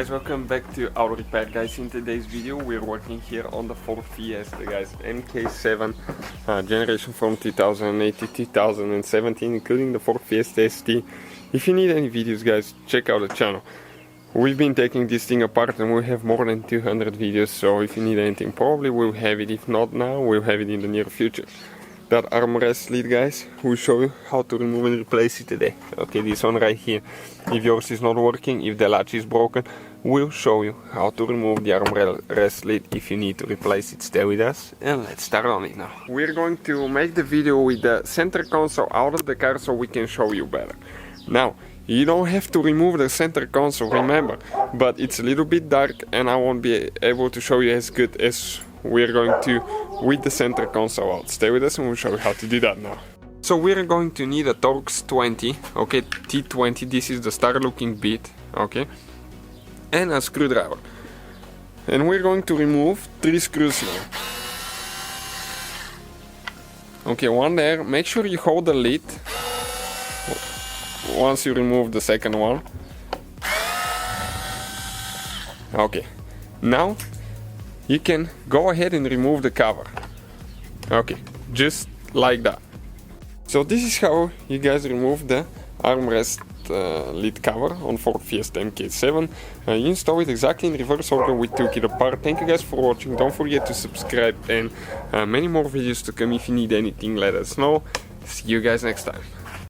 guys, welcome back to Auto Repair, guys. In today's video we're working here on the Ford Fiesta, guys. MK7 generation from 2008 to 2017, including the Ford Fiesta ST. If you need any videos, guys, check out the channel. We've been taking this thing apart and we have more than 200 videos, so if you need anything, probably we'll have it. If not now, we'll have it in the near future. That armrest lid, guys, we'll show you how to remove and replace it today. Okay, this one right here. If yours is not working, if the latch is broken, we'll show you how to remove the armrest lid if you need to replace it. Stay with us and let's start on it now. We're going to make the video with the center console out of the car so we can show you better. Now, you don't have to remove the center console, remember, but it's a little bit dark and I won't be able to show you as good as we're going to with the center console out. Stay with us and we'll show you how to do that now. So we're going to need a Torx 20, okay, T20, this is the star looking bit, okay, and a screwdriver. And we're going to remove 3 screws now. Okay, one there. Make sure you hold the lid once you remove the second one. Okay, now you can go ahead and remove the cover. Okay, just like that. So this is how you guys remove the armrest lid cover on Ford Fiesta MK7. You install it exactly in reverse order we took it apart. Thank you guys for watching. Don't forget to subscribe and many more videos to come. If you need anything, let us know. See you guys next time.